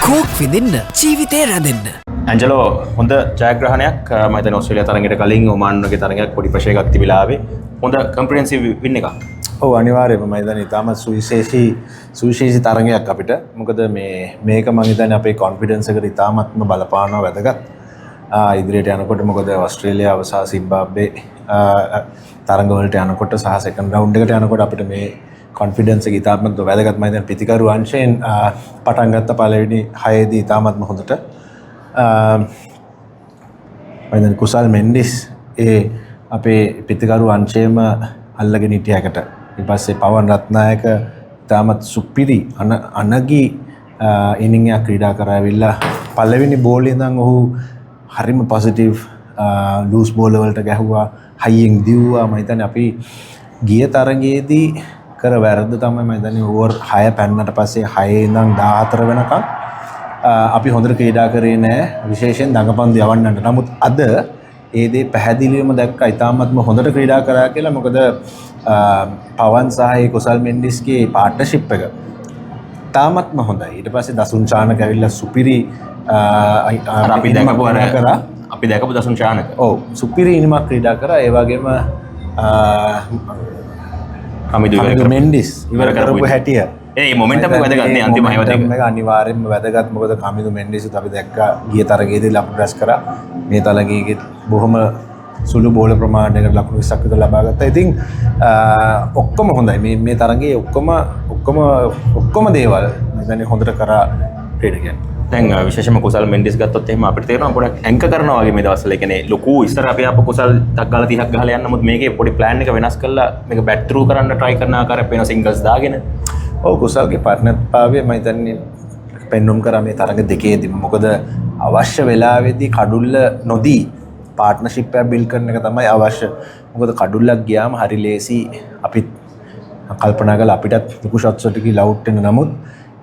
Coke විඳින්න ජීවිතේ රැඳෙන්න. Angelo හොඳ ජයග්‍රහණයක් මම හිතන්නේ ඕස්ට්‍රේලියා තරඟයට කලින් ඔමාන් වගේ තරඟයක් පොඩි ප්‍රශේෂයක් තිබිලා ආවේ. හොඳ කම්ප්‍රිහෙන්සිව් වින් එකක්. ඔව් අනිවාර්යයෙන්ම මම හිතන්නේ තාම සුවිශේෂී තරඟයක් අපිට. මොකද මේක මම හිතන්නේ අපේ කොන්ෆිඩන්ස් එකට ඉතාමත්ම බලපානවා වැදගත්. ඉදිරියට යනකොට මොකද ඕස්ට්‍රේලියාව සහ සිම්බාබ්වේ තරඟ වලට යනකොට සහ සෙකන්ඩ් රවුන්ඩ් එකට යනකොට අපිට මේ කොන්ෆිඩන්ස් එක ඉතාමත්ම වැදගත්. මම හිතන්නේ පිතිකරු අංශයෙන් පටන් ගත්ත පළවෙනි 6 දී ඉතාමත්ම හොඳට මම හිතන්නේ කුසල් මෙන්ඩිස් අපේ පිතිකරු අංශයේම අල්ලගෙන හිටියකට ඊට පස්සේ පවන් රත්නායක ඉතාමත් සුපිරි අනගි ඉනිං එකක් ක්‍රීඩා කරාවිල්ලා පළවෙනි බෝලේ ඉඳන් ඔහු හරිම පොසිටිව් ලූස් බෝල වලට ගැහුවා, හයියෙන් දිව්වා. මම හිතන්නේ අපි ගිය තරගයේදී කර වැරද්ද තමයි මම හිතන්නේ ඕවර් 6 පැන්නට පස්සේ 6 ඉඳන් 14 වෙනකම් අපි හොඳට ක්‍රීඩා කරේ නෑ, විශේෂයෙන් දඟපන්දු යවන්නට. නමුත් අද ඒ දේ පැහැදිලිවම දැක්කා ඉතාමත්ම හොඳට ක්‍රීඩා කරා කියලා. මොකද පවන් සහ කුසල් මෙන්ඩිස්ගේ පාර්ට්නර්ෂිප් එක ඉතාමත්ම හොඳයි. ඊට පස්සේ දසුන් චානක ඇවිල්ලා සුපිරි අපි දැකපු දසුන් චානක සුපිරි ඉනිමක් ක්‍රීඩා කරා. ඒ වගේම කමිදු මෙන්ඩිස් ඉවර කරපු හැටිය ඒ මොමන්ටම් එක වැදගත් නේ අන්තිම හැවතේ. මේක අනිවාර්යෙන්ම වැදගත්. මොකද කමිදු මෙන්ඩිස් අපි දැක්කා ගිය තරගයේදී ලකුණු රැස් කරා. මේ තරගයේදී බොහොම සුළු බෝල ප්‍රමාණයකට ලකුණු 20ක් විතර ලබා ගත්තා. ඉතින් ඔක්කොම හොඳයි. මේ තරගයේ ඔක්කොම දේවල් මම හිතන්නේ හොඳට කරා ක්‍රීඩකයන්. දැන් විශේෂයෙන්ම කුසල් මෙන්ඩිස් ගත්තොත් එහෙම අපිට තේරෙනවා පොඩක් ඇන්ක කරනවා වගේ මේ දවස්වල. ඒ කියන්නේ ලොකු ඉස්සර අපි අප කුසල් ටක් ගාලා 30ක් ගහලා යන්න. නමුත් මේකේ පොඩි ප්ලෑන් එක වෙනස් කරලා මේක බැට් ත්‍රූ කරන්න try කරන ආකාරයක් වෙන සිංගල්ස් දාගෙන. ඔව් කුසල්ගේ පාර්ට්නර්භාවය මම හිතන්නේ පෙන්눔 කරා මේ තරඟ දෙකේදී. මොකද අවශ්‍ය වෙලාවෙදී කඩුල්ල නොදී පාර්ට්නර්ෂිප් එක බිල්ඩ් කරන එක තමයි අවශ්‍ය. මොකද කඩුල්ලක් ගියාම හරි ලේසි අපි කල්පනා කරලා අපිටත් ලොකු ෂොට්ස් වලට ගිහලා අවුට් වෙන්න. නමුත්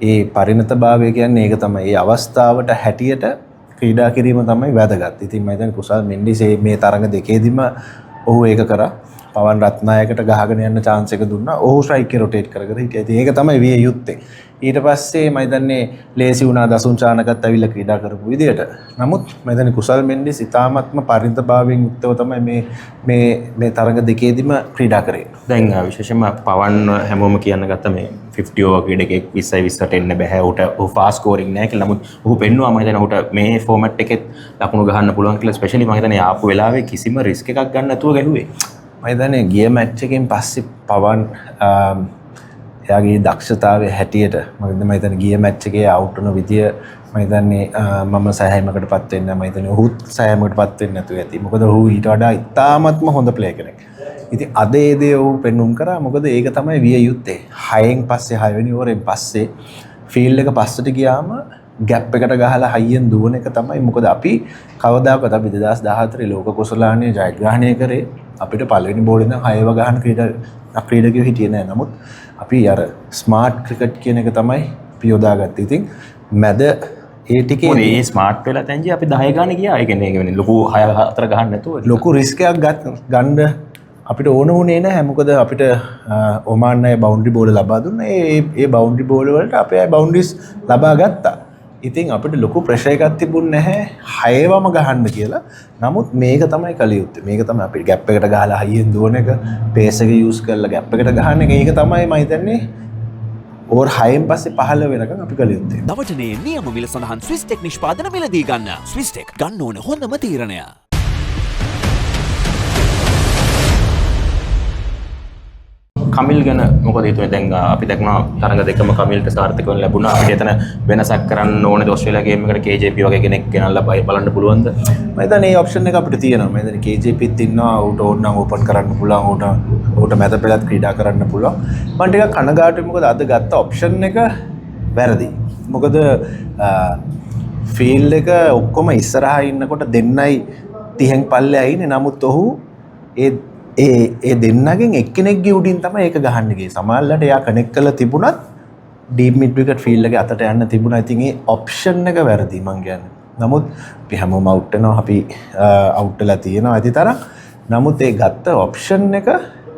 ඒ පරිණතභාවය කියන්නේ ඒක තමයි. ඒ අවස්ථාවට හැටියට ක්‍රීඩා කිරීම තමයි වැදගත්. ඉතින් මම හිතන්නේ කුසල් මෙන්ඩිස් මේ තරඟ දෙකේදීම ඔහු ඒක කරා. පවන් රත්නායකට ගහගෙන යන්න chance එක දුන්නා. ඔහු ස්ට්‍රයික් එක රොටේට් කර කර හිටියා. ඉතින් ඒක තමයි විය යුත්තේ. ඊට පස්සේ මම හිතන්නේ ලේසි වුණා දසුන් චානකත් ඇවිල්ලා ක්‍රීඩා කරපු විදියට. නමුත් මම හිතන්නේ කුසල් මෙන්ඩිස් ඉතාමත්ම පරිණතභාවයෙන් යුක්තව තමයි මේ තරඟ දෙකේදීම ක්‍රීඩා කරේ. දැන් විශේෂයෙන්ම පවන් හැමෝම කියන්න ගත්ත මේ 50 ඕවර් ක්‍රීඩකෙක් 20ට එන්න බෑ. ඔහු ෆාස්ට් ස්කෝරින් නෑ කියලා. නමුත් ඔහු පෙන්නුවා මම හිතන්නේ ඔහුට මේ ෆෝමැට් එකෙත් ලකුණු ගහන්න පුළුවන් කියලා. ස්පෙෂලි මම හිතන්නේ ආපු වෙලාවේ කිසිම රිස්ක් එකක් ගන්න නැතුව ගැහුවේ. මම හිතන්නේ ගිය මැච් එකෙන් පස්සේ පවන් එයාගේ දක්ෂතාවය හැටියට මම හිතන්නේ ගිය මැච් එකේ අවුට් වුණ විදිය මම හිතන්නේ මම සෑහීමකටපත් වෙන්නේ නැහැ. මම හිතන්නේ ඔහුත් සෑහීමකටපත් වෙන්නේ නැතුව ඇති. මොකද ඔහු ඊට වඩා ඉතාමත්ම හොඳ ප්ලේ කෙනෙක්. ඉතින් අද ඒ දේ ඔහු පෙන්눔 කරා. මොකද ඒක තමයි විය යුත්තේ. 6න් පස්සේ 6 වෙනි ඕවරෙන් පස්සේ ෆීල්ඩ් එක පස්සට ගියාම ගැප් එකට ගහලා හයියෙන් දුවන එක තමයි. මොකද අපි කවදාකවත් අපි 2014 ලෝක කුසලානේ ජයග්‍රහණය කරේ අපිට පළවෙනි බෝලේ ඉඳන් 6ව ගහන ක්‍රීඩකයෝ හිටියේ නෑ. නමුත් අපි අර ස්මාර්ට් ක්‍රිකට් කියන එක තමයි අපි යොදාගත්තේ. ඉතින් මැද ඒ ටිකේ මේ ස්මාර්ට් වෙලා තැන්ජි අපි 10 ගාන ගියා. ඒ කියන්නේ ලොකු 6 ගහන්න නැතුව ලොකු රිස්ක් එකක් ගන්න අපිට ඕන වුණේ නැහැ. මොකද අපිට ඔමාන් අය බවුන්ඩරි බෝල ලබා දුන්නා. ඒ බවුන්ඩරි බෝල වලට අපේ අය බවුන්ඩරිස් ලබා ගත්තා. ඉතින් අපිට ලොකු ප්‍රෙෂර් එකක් තිබුණ නැහැ 6වම ගහන්න කියලා. නමුත් මේක තමයි කළ යුත්තේ. මේක තමයි අපි ගැප් එකට ගහලා හයියෙන් දුවන එක, පේස් එක යූස් කරලා ගැප් එකට ගහන එක. ඒක තමයි මම හිතන්නේ ඕවර් 6න් පස්සේ 15 වෙනකන් අපි කළ යුත්තේ. දවටනේ නියම මිල සඳහන් ස්විස්ටෙක් නිෂ්පාදන මිලදී ගන්න. ස්විස්ටෙක් ගන්න ඕන හොඳම තීරණය. කමිල් ගැන මොකද හිතුවේ? දැන් අපි දැක්කා තරඟ දෙකම කමිල්ට සාර්ථක වෙන්න ලැබුණා. අපිට එතන වෙනසක් කරන්න ඕනේ ඕස්ට්‍රේලියා ගේම් එකට KJP වගේ කෙනෙක් ගෙනල්ලා බලන්න පුළුවන්ද? මම හිතන්නේ මේ ඔප්ෂන් එක අපිට තියෙනවා. මම හිතන්නේ KJPත් ඉන්නවා. ඌට ඕනනම් ඕපන් කරන්න පුළුවන්. ඌට මැද පෙළත් ක්‍රීඩා කරන්න පුළුවන්. මම ටිකක් කනගාටුයි. මොකද අද ගත්ත ඔප්ෂන් එක වැරදි. මොකද ෆීල්ඩ් එක ඔක්කොම ඉස්සරහා ඉන්නකොට දෙන්නයි 30න් පල්ලෙහා ඉන්නේ. නමුත් ඔහු ඒ දෙන්නගෙන් එක්කෙනෙක්ගේ උඩින් තමයි ඒක ගහන්න ගියේ. සමහරවිට එයා කනෙක්ට් කරලා තිබුණත් ඩීප් මිඩ් විකට් ෆීල්ඩ් එකේ අතට යන්න තිබුණා. ඉතින් ඒ ඔප්ෂන් එක වැරදි මං කියන්නේ. නමුත් අපි හැමෝම අවුට් වෙනවා. අපි අවුට් වෙලා තියෙනවා ඇති තරම්. නමුත් ඒ ගත්ත ඔප්ෂන් එක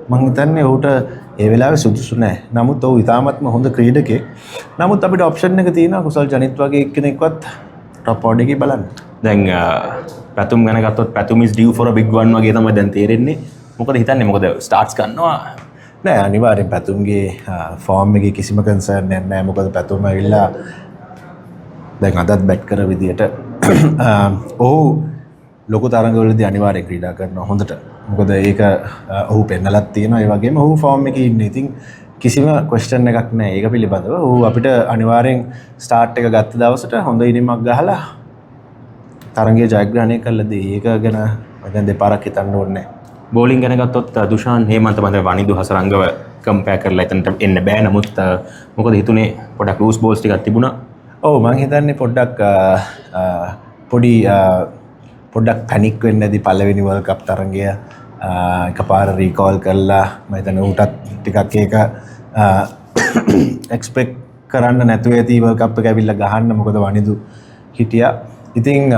මං හිතන්නේ ඌට ඒ වෙලාවේ සුදුසු නැහැ. නමුත් ඔහු ඉතාමත්ම හොඳ ක්‍රීඩකයෙක්. නමුත් අපිට ඔප්ෂන් එක තියෙනවා කුසල් ජනිත් වගේ එක්කෙනෙක්වත් ටොප් ඕඩර් එකේ බලන්න. දැන් පැතුම් ගැන ගත්තොත් පැතුම් is due for a big one වගේ තමයි දැන් තේරෙන්නේ. මොකද හිතන්නේ මොකද ස්ටාර්ට්ස් ගන්නවා නෑ අනිවාර්යෙන් පැතුම්ගේ ෆෝම් එකේ කිසිම කන්සර්න් එකක් නෑ. මොකද පැතුම් ඇවිල්ලා දැන් අදත් බැට් කර විදියට ඔහු ලොකු තරඟවලදී අනිවාර්යෙන් ක්‍රීඩා කරනවා හොඳට. මොකද ඒක ඔහු පෙන්නලත් තියෙනවා. ඒ වගේම ඔහු ෆෝම් එකේ ඉන්නේ. ඉතින් කිසිම ක්වෙස්චන් එකක් නෑ ඒක පිළිබඳව. ඔහු අපිට අනිවාර්යෙන් ස්ටාර්ට් එක ගත්ත දවසට හොඳ ඉනිමක් ගහලා තරඟය ජයග්‍රහණය කළා දී. ඒක ගැන මම දෙපාරක් හිතන්න ඕනේ නෑ. බෝලිං ගැන ගත්තොත් දුෂාන් හේමන්ත මන්ද වනිදු හසරංගව කම්පෙයාර් කරලා එතනට එන්න බෑ. නමුත් මොකද හිතුනේ පොඩක් ලූස් බෝල්ස් ටිකක් තිබුණා. ඔව් මම හිතන්නේ පොඩ්ඩක් පොඩ්ඩක් පැනික් වෙන්න ඇති පළවෙනි වර්ල්ඩ් කප් තරඟය එකපාර රීකෝල් කරලා මම හිතන්නේ ඌටත් ටිකක් ඒක එක්ස්පෙක්ට් කරන්න නැතුව ඇති වර්ල්ඩ් කප් එක ඇවිල්ලා ගහන්න. මොකද වනිදු හිටියා. ඉතින්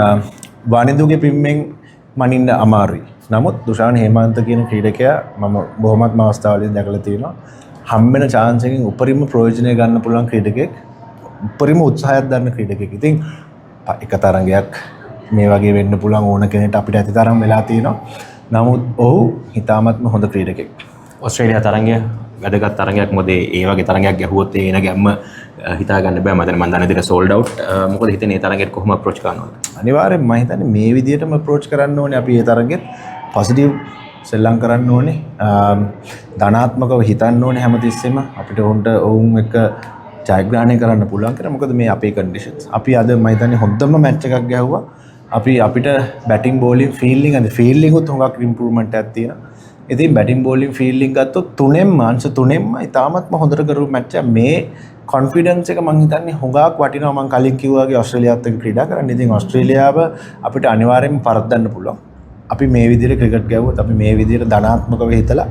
වනිදුගේ පිම්මෙන් මනින්න අමාරුයි. නමුත් දුෂාන් හේමන්ත කියන ක්‍රීඩකයා මම බොහොමත්ම අවස්ථාවලදී දැකලා තියෙනවා. හම්බෙන chance එකෙන් උපරිම ප්‍රයෝජනය ගන්න පුළුවන් ක්‍රීඩකෙක්. උපරිම උත්සාහයක් දරන ක්‍රීඩකෙක්. ඉතින් එක තරඟයක් මේ වගේ වෙන්න පුළුවන් ඕන කෙනෙක්ට අපිට ඇති තරම් වෙලා තියෙනවා. නමුත් ඔහු හිතාමත්ම හොඳ ක්‍රීඩකෙක්. ඔස්ට්‍රේලියා තරඟය වැදගත් තරඟයක්. මොකද ඒ වගේ තරඟයක් ගැහුවොත් ඒ එන ගැම්ම හිතා ගන්න බෑ. මම දන්නේ විදිහට සෝල්ඩ් අවුට්. මොකද හිතන්නේ මේ තරඟයට කොහොම අප්‍රෝච් කරනවද? අනිවාර්යෙන් මම හිතන්නේ මේ විදිහටම අප්‍රෝච් කරන්න ඕනේ. අපි මේ තරඟෙත් පොසිටිව් සෙල්ලම් කරන්න ඕනේ. ධනාත්මකව හිතන්න ඕනේ හැමතිස්සෙම. අපිට ඔවුන් එක ජයග්‍රහණය කරන්න පුළුවන් කියලා. මොකද මේ අපේ කන්ඩිෂන්ස්. අපි අද මම හිතන්නේ හොඳම මැච් එකක් ගැහුවා. අපිට බැටිං බෝලිං ෆීල්ඩින් අද ෆීල්ඩින් උත් හුඟක් ඉම්ප්‍රූව්මන්ට් එකක් තියෙනවා. ඉතින් බැටිං බෝලිං ෆීල්ඩින් ගත්තොත් අංශ තුනෙන්ම ඉතාමත්ම හොඳට කරපු මැච් එක. මේ කොන්ෆිඩන්ස් එක මම හිතන්නේ හුඟක් වටිනවා. මම කලින් කිව්වා වගේ ඔස්ට්‍රේලියාවත් එක්ක ක්‍රීඩා කරන්න. ඉතින් ඔස්ට්‍රේලියාව අපිට අනිවාර්යෙන්ම පරද්දන්න පුළුවන්. අපි මේ විදිහට ක්‍රිකට් ගැවුවොත් අපි මේ විදිහට ධනාත්මකව හිතලා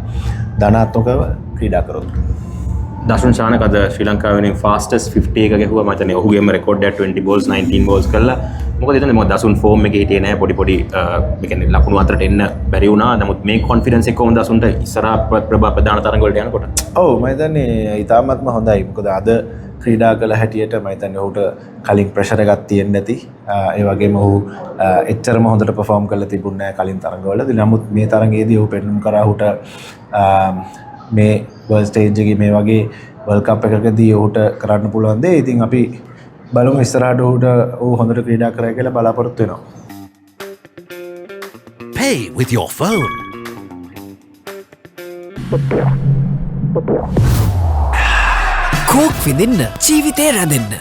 ධනාත්මකව ක්‍රීඩා කරොත්. දසුන් ශානක අද ශ්‍රී ලංකාවේ වෙනින් ෆාස්ටස්ට් 50 එක ගැහුවා. මම හිතන්නේ ඔහුගේම රෙකෝඩ් එක 20 balls 19 balls කළා. මොකද හිතන්නේ මොකද දසුන් ෆෝම් එකේ හිටියේ නෑ. පොඩි මේ කියන්නේ ලකුණු අතරට එන්න බැරි වුණා. නමුත් මේ කොන්ෆිඩන්ස් එක කොහොමද දසුන්ට ඉස්සරහා ප්‍රධාන තරඟ වලට යනකොට? ඔව් මම හිතන්නේ ඉතාමත්ම හොඳයි. මොකද අද ක්‍රීඩා කළ හැටියට මම හිතන්නේ ඔහුට කලින් ප්‍රෙෂර් එකක් තියෙන්නේ නැති. ඒ වගේම ඔහු එච්චරම හොඳට පර්ෆෝම් කරලා තිබුණේ නැහැ කලින් තරඟවලදී. නමුත් මේ තරඟයේදී ඔහු පෙන්නුම් කරා ඔහුට මේ වර්ල්ඩ් ස්ටේජ් එකේ මේ වගේ වර්ල්ඩ් කප් එකකදී ඔහුට කරන්න පුළුවන් දේ. ඉතින් අපි බලමු ඉස්සරහට ඔහු හොඳට ක්‍රීඩා කරයි කියලා බලාපොරොත්තු වෙනවා. Pay with your phone. Coke විඳින්න ජීවිතේ රැඳෙන්න